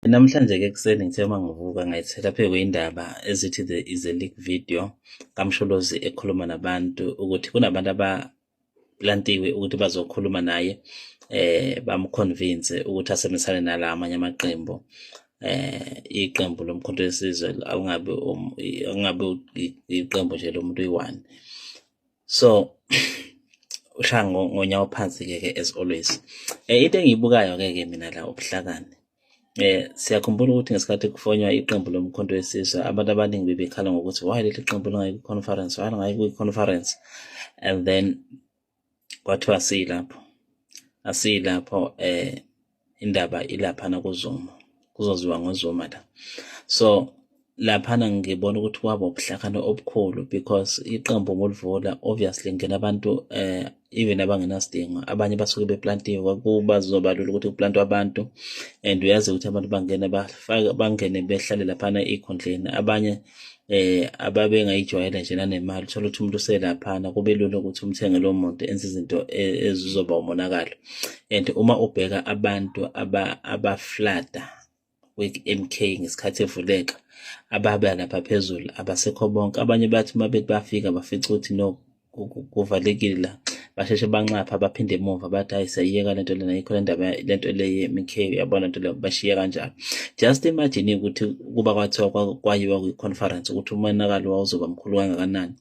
Namhlanje-ke ekuseni ngithe uma ngivuka ngayithela phezu kwey'ndaba ezithi there is a leak video kaMsholozi ekhuluma nabantu ukuthi kunabantu abaplantiwe ukuthi bazokhuluma naye bamconvince ukuthi asebenzisane nala amanye amaqembu iqembu lomkhonto wesizwe akungabe iqembu nje lomuntu oyi-one. So ushaya ngonyawo phansi-ke as always. Into engiyibukayo-ke mina la ubuhlakani. Siyakhumbula ukuthi ngesikhathi kufonywa iqembu lomkhonto wesizwe abantu abaningi bebekhala ngokuthi why leli qembu lingayi kwi-conference, why lingayi kwi-conference, and then kwathiwa asiyilapho indaba ilaphana kuZuma, kuzoziwa ngoZuma la. So laphana ngibona ukuthi kwaba ubuhlakani obukhulu because iqembu ngolivula obviously ngena abantu even abangenasidingo, abanye basuke beplantiwe kuba zizoba lula ukuthi kuplantwe abantu, and uyazi ukuthi abantu bangene behlale laphana ey'khundleni, abanye ababengayijwayela nje nanemali, uthola ukuthi umuntu uselaphana kube lula ukuthi umthenge lowo muntu enze izinto ezizoba umonakalo. And uma ubheka abantu abaflada kwi-MK ngesikhathi evuleka ababa lapha phezulu abasekho bonke, abanye bathi uma bethi bafika bafica ukuthi no kuvalekile la, basheshe banxapha baphinde emuva bathi hayi siyayiyeka lento lena, ayikho le ndaba lento le ye-MK, uyabona lento leyo, bashiye kanjalo. Just imagine ukuthi kuba kwathiwa kwayiwa kwi-conference ukuthi umonakalo wawuzoba mkhulu kangakanani,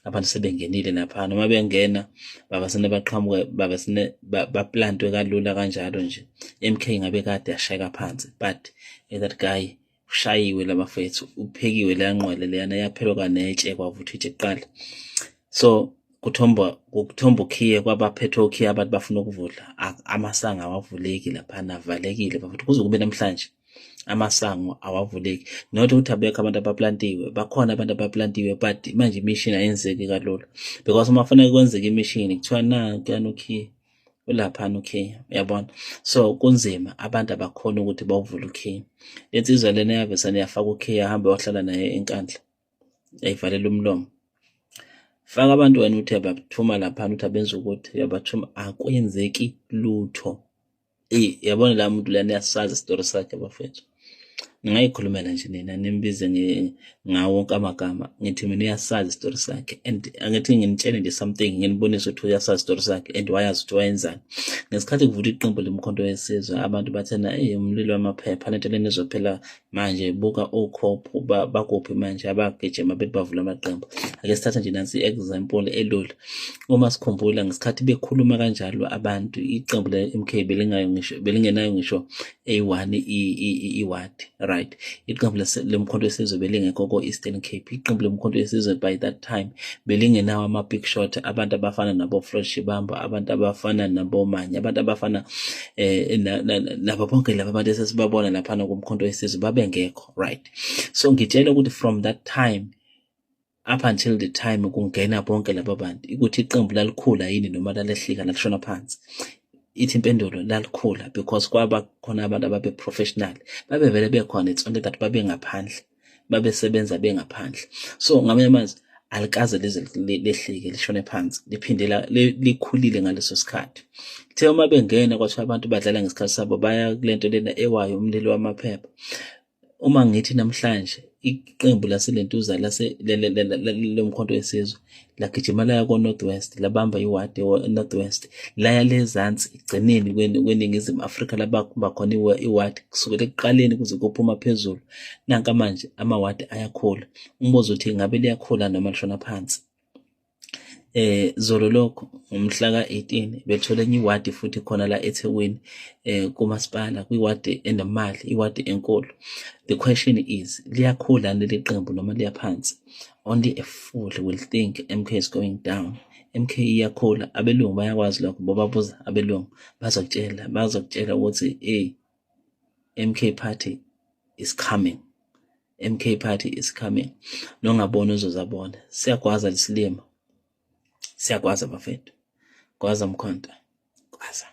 abantu sebengenile lapha, noma bengena babasene baqhamuke babasene baplantwe kalula kanjalo nje, MK ngabe kade yashayeka phansi, but that guy ushayiwe labafethu, uphekiwe leya nqwele leyana, yaphelwa kanetshe kwavuthwa itshe kuqala. So kuthomba ukhiye kwabaphethe ukhiye abantu bafuna ukuvula, amasango awavuleki laphana, avalekile bafethu, kuze kube namhlanje amasango awavuleki. Not ukuthi abekho abantu abaplantiwe, bakhona abantu abaplantiwe, but manje imishini ayenzeki kalula because uma kufanele kwenzeke imishini kuthiwa nakuyana ukhiye ulaphana ukhiye, uyabona. So kunzima, abantu abakhona ukuthi bawuvule ukhiye. Insizwa lena yavesane yafaka ukhiye, ahambe wahlala naye enkandla, yayivalela umlomo. Faka abantu wena uthi yabathuma laphana ukuthi abenze ukuthi, yabathuma akwenzeki lutho. Yabona la muntu lana yasazi isitori sakhe bafethu. Ningayikhulumela nje nina nimbize ngawo wonke amagama, ngithi mina uyasazi isitori sakhe, and angithi nginitshele nje something, nginibonise ukuthi uyasazi isitori sakhe and wayazi ukuthi wayenzani. Ngesikhathi kuvula iqembu lomkhonto wesizwe abantu bathena umlilo wamaphepha, lento lena izophela manje, buka okhophu bakuphi manje, abagijima bethi bavula amaqembu. Ake sithathe nje nansi i-example elula. Uma sikhumbula ngesikhathi bekhuluma kanjalo abantu, iqembu le-MK belingenayo ngisho A1 iwadi, right? Iqembu lomkhonto wesizwe belingekho ko-Eastern Cape. Iqembu lomkhonto wesizwe by that time belingenawo ama-big shot, abantu abafana nabo Floyd Shivambu, abantu abafana nabo Manye, abantu abafana nabo bonke laba abantu esesibabona laphana kumkhonto wesizwe babengekho, right? So ngitshela ukuthi from that time up until the time kungena bonke laba bantu, ukuthi iqembu lalikhula yini noma lalehlika lashona phansi. Ithi impendulo lalikhula because kwaba khona abantu ababe professional, babevele bekhona, it's only that babe ngaphandle, babesebenza bengaphandle. So ngamanye amazwi alikaze lize lehlike lishone phansi, liphinde likhulile ngaleso sikhathi. Kuthe uma bengena kwathiwa abantu badlala ngesikhathi sabo, baya kulento lena ewayo, umlilo wamaphepha. Uma ngithi namhlanje iqembu laselentuza lomkhonto wesizwe lagijima laya ko-North West, labamba iwadi e-North West, laya lezansi igcineni kweNingizimu Afrika, labamba khona iwadi kusukela ekuqaleni kuze kuphuma phezulu. Nanka manje amawadi ayakhula. Umbuzo uthi ngabe liyakhula noma lishona phansi? Zolo lokho ngomhla ka-18 bethole enye iwadi futhi khona la eThekwini kumasipala, kwiwadi enemali, iwadi enkulu. The question is, liyakhula leli qembu noma liyaphansi? Only a fool will think MK is going down. MK iyakhula. Abelungu bayakwazi lokho, bobabuza abelungu bazokutshela ukuthi MK party is coming. MK party is coming. Nongabona uzozabona. Siyagwaza lisilima. Siyagwaza bafethu. Gwaza mkhonto. Gwaza.